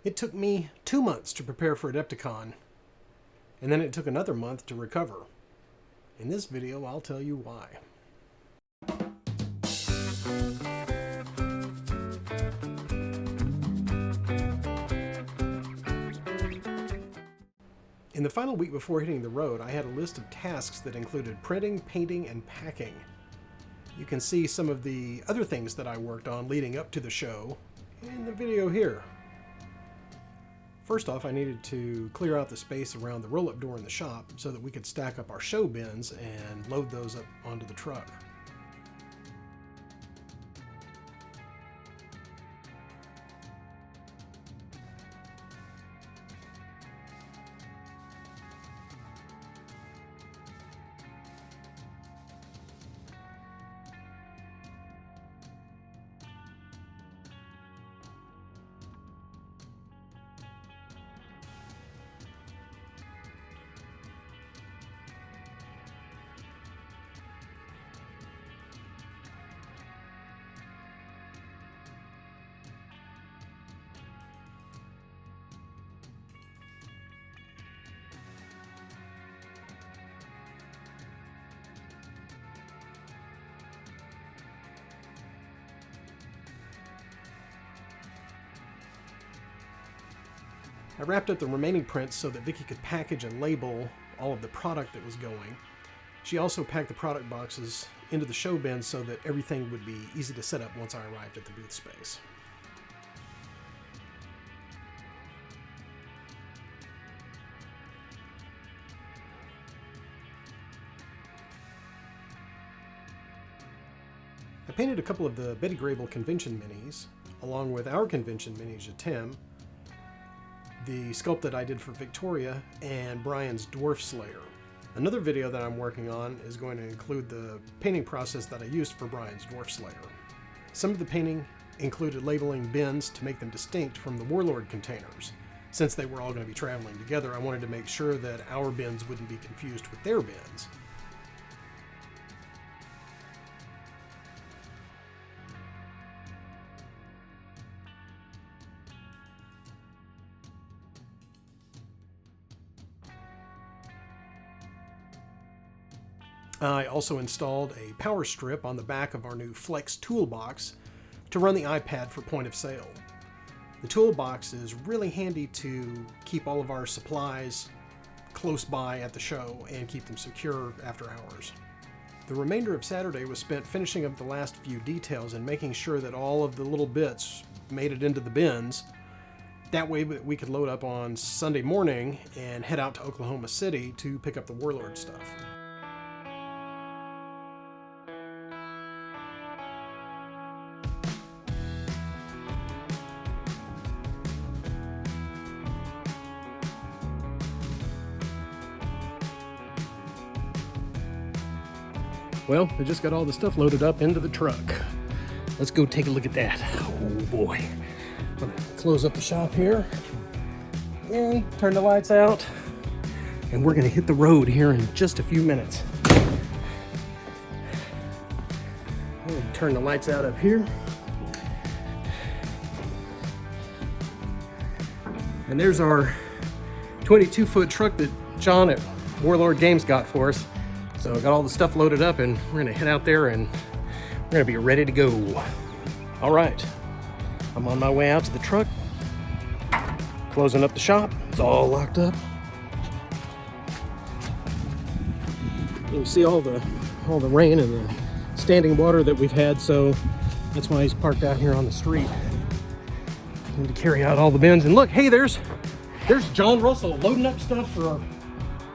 It took me 2 months to prepare for AdeptiCon, and then it took another month to recover. In this video, I'll tell you why. In the final week before hitting the road, I had a list of tasks that included printing, painting, and packing. You can see some of the other things that I worked on leading up to the show in the video here. First off, I needed to clear out the space around the roll-up door in the shop so that we could stack up our show bins and load those up onto the truck. I wrapped up the remaining prints so that Vicki could package and label all of the product that was going. She also packed the product boxes into the show bin so that everything would be easy to set up once I arrived at the booth space. I painted a couple of the Betty Grable convention minis, along with our convention mini Tim, the sculpt that I did for Victoria, and Brian's Dwarf Slayer. Another video that I'm working on is going to include the painting process that I used for Brian's Dwarf Slayer. Some of the painting included labeling bins to make them distinct from the Warlord containers. Since they were all going to be traveling together, I wanted to make sure that our bins wouldn't be confused with their bins. I also installed a power strip on the back of our new Flex toolbox to run the iPad for point of sale. The toolbox is really handy to keep all of our supplies close by at the show and keep them secure after hours. The remainder of Saturday was spent finishing up the last few details and making sure that all of the little bits made it into the bins. That way we could load up on Sunday morning and head out to Oklahoma City to pick up the Warlord stuff. Well, I just got all the stuff loaded up into the truck. Let's go take a look at that. Oh boy. I'm gonna close up the shop here. Yay, turn the lights out. And we're gonna hit the road here in just a few minutes. I'm gonna turn the lights out up here. And there's our 22-foot truck that John at Warlord Games got for us. So I got all the stuff loaded up and we're gonna head out there and we're gonna be ready to go. All right, I'm on my way out to the truck, closing up the shop. It's all locked up. You can see all the rain and the standing water that we've had, so that's why he's parked out here on the street. Need to carry out all the bins. And look, hey, there's John Russell loading up stuff for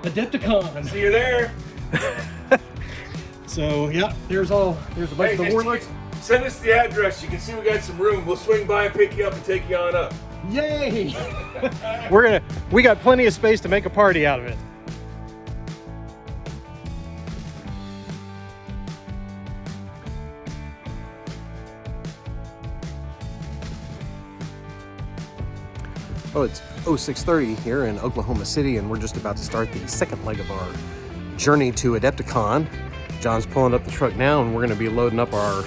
AdeptiCon. See you there. So yeah, there's a bunch of the Warlords. Send us the address. You can see we got some room. We'll swing by and pick you up and take you on up. Yay! We got plenty of space to make a party out of it. Well, it's 0630 here in Oklahoma City, and we're just about to start the second leg of our journey to AdeptiCon. John's pulling up the truck now, and we're going to be loading up our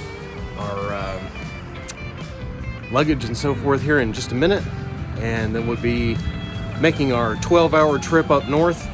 luggage and so forth here in just a minute. and then we'll be making our 12-hour trip up north.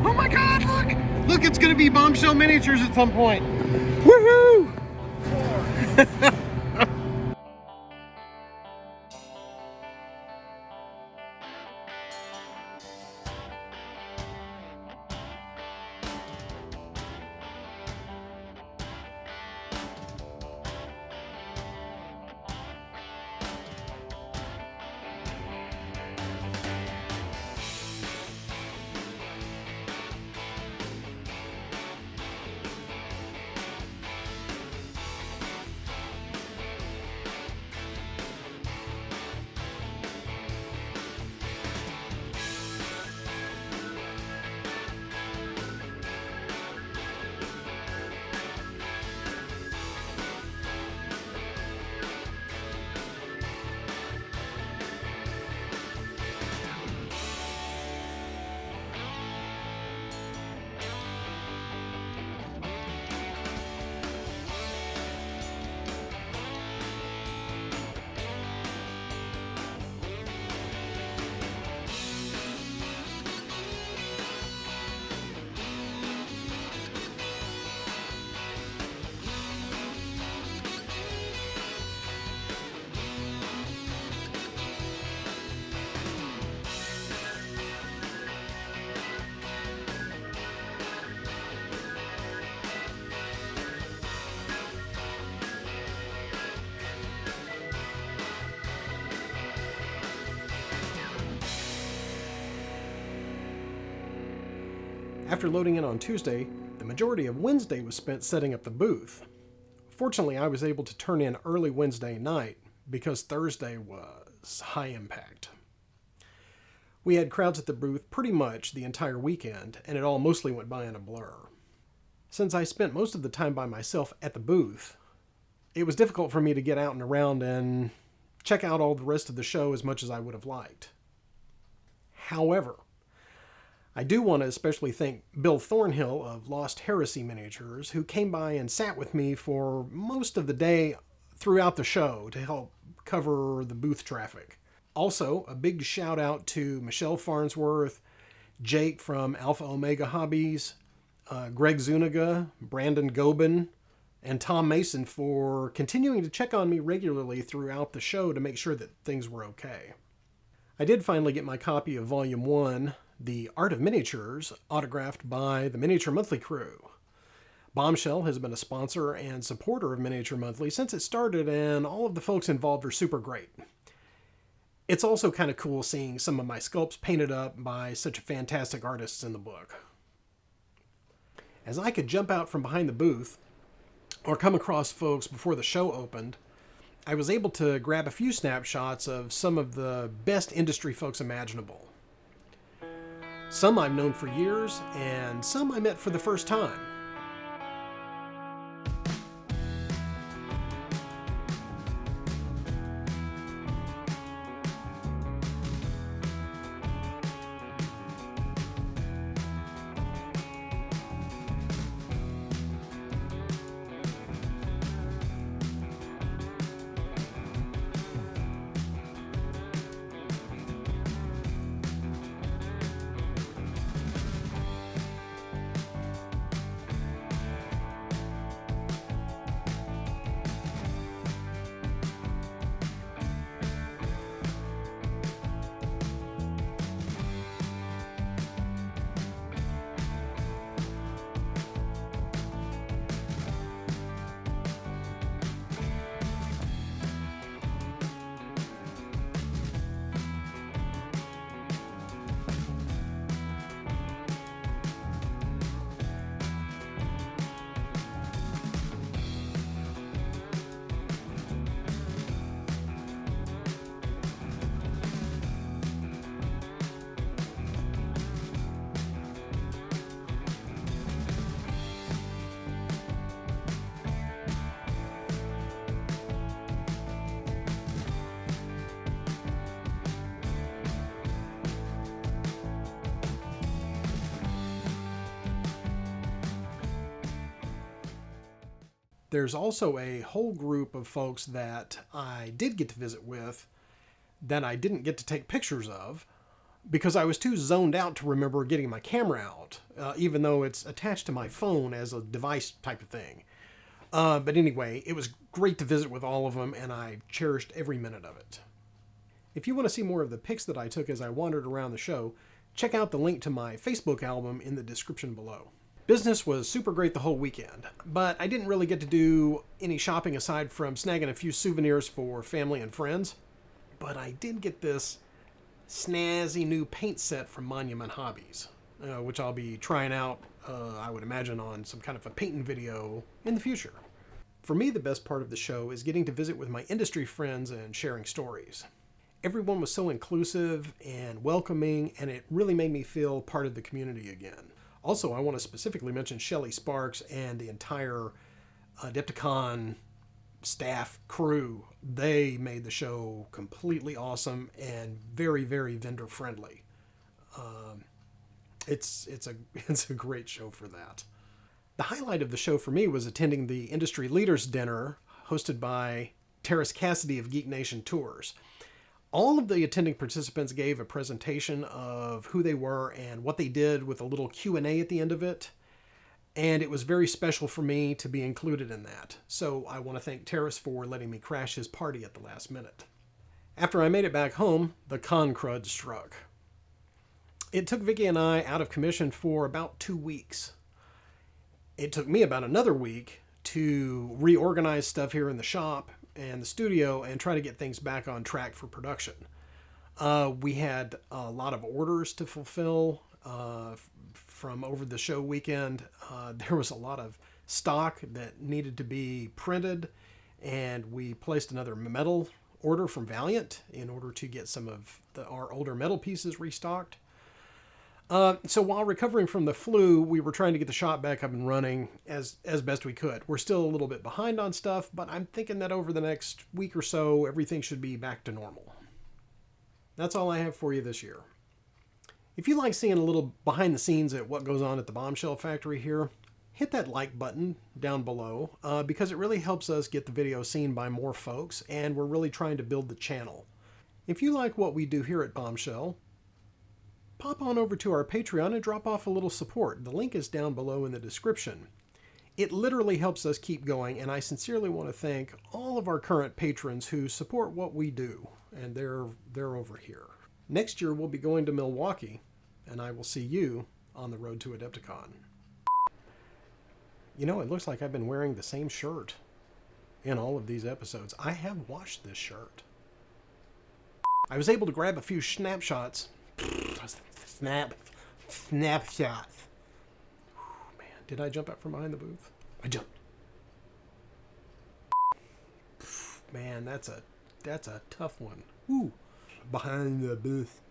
Oh my god, look! Look, it's gonna be Bombshell Miniatures at some point. Woohoo! After loading in on Tuesday, the majority of Wednesday was spent setting up the booth. Fortunately, I was able to turn in early Wednesday night because Thursday was high impact. We had crowds at the booth pretty much the entire weekend, and it all mostly went by in a blur. Since I spent most of the time by myself at the booth, it was difficult for me to get out and around and check out all the rest of the show as much as I would have liked. However, I do want to especially thank Bill Thornhill of Lost Heresy Miniatures, who came by and sat with me for most of the day throughout the show to help cover the booth traffic. Also, a big shout out to Michelle Farnsworth, Jake from Alpha Omega Hobbies, Greg Zuniga, Brandon Gobin, and Tom Mason for continuing to check on me regularly throughout the show to make sure that things were okay. I did finally get my copy of Volume 1, The Art of Miniatures, autographed by the Miniature Monthly crew. Bombshell has been a sponsor and supporter of Miniature Monthly since it started, and all of the folks involved are super great. It's also kind of cool seeing some of my sculpts painted up by such fantastic artists in the book. As I could jump out from behind the booth or come across folks before the show opened, I was able to grab a few snapshots of some of the best industry folks imaginable. Some I've known for years, and some I met for the first time. there's also a whole group of folks that I did get to visit with that I didn't get to take pictures of because I was too zoned out to remember getting my camera out, even though it's attached to my phone as a device type of thing. But anyway, it was great to visit with all of them, and I cherished every minute of it. If you want to see more of the pics that I took as I wandered around the show, check out the link to my Facebook album in the description below. Business was super great the whole weekend, but I didn't really get to do any shopping aside from snagging a few souvenirs for family and friends. But I did get this snazzy new paint set from Monument Hobbies, which I'll be trying out, I would imagine, on some kind of a painting video in the future. For me, the best part of the show is getting to visit with my industry friends and sharing stories. Everyone was so inclusive and welcoming, and it really made me feel part of the community again. Also, I want to specifically mention Shelly Sparks and the entire AdeptiCon staff crew. They made the show completely awesome and very, very vendor friendly. It's a great show for that. The highlight of the show for me was attending the Industry Leaders Dinner hosted by Terrace Cassidy of Geek Nation Tours. All of the attending participants gave a presentation of who they were and what they did with a little Q&A at the end of it. And it was very special for me to be included in that. So I want to thank Terrace for letting me crash his party at the last minute. After I made it back home, the con crud struck. It took Vicky and I out of commission for about 2 weeks. It took me about another week to reorganize stuff here in the shop and the studio and try to get things back on track for production. We had a lot of orders to fulfill from over the show weekend. There was a lot of stock that needed to be printed, and we placed another metal order from Valiant in order to get some of our older metal pieces restocked. So while recovering from the flu, we were trying to get the shop back up and running as best we could. We're still a little bit behind on stuff, but I'm thinking that over the next week or so, everything should be back to normal. That's all I have for you this year. If you like seeing a little behind the scenes at what goes on at the Bombshell factory here, hit that like button down below because it really helps us get the video seen by more folks, and we're really trying to build the channel. If you like what we do here at Bombshell, pop on over to our Patreon and drop off a little support. The link is down below in the description. It literally helps us keep going, and I sincerely want to thank all of our current patrons who support what we do, and they're over here. Next year we'll be going to Milwaukee, and I will see you on the road to AdeptiCon. You know, it looks like I've been wearing the same shirt in all of these episodes. I have washed this shirt. I was able to grab a few snapshots. Snapshots. Man, did I jump out from behind the booth? I jumped. Man, that's a tough one. Ooh. Behind the booth.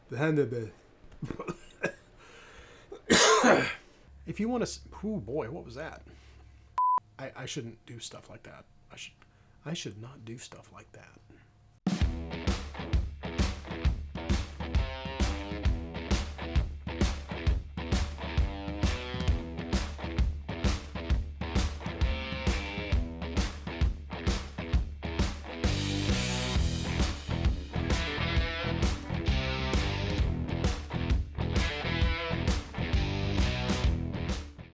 Behind the booth. If you want to... Oh boy, what was that? I shouldn't do stuff like that. I should not do stuff like that.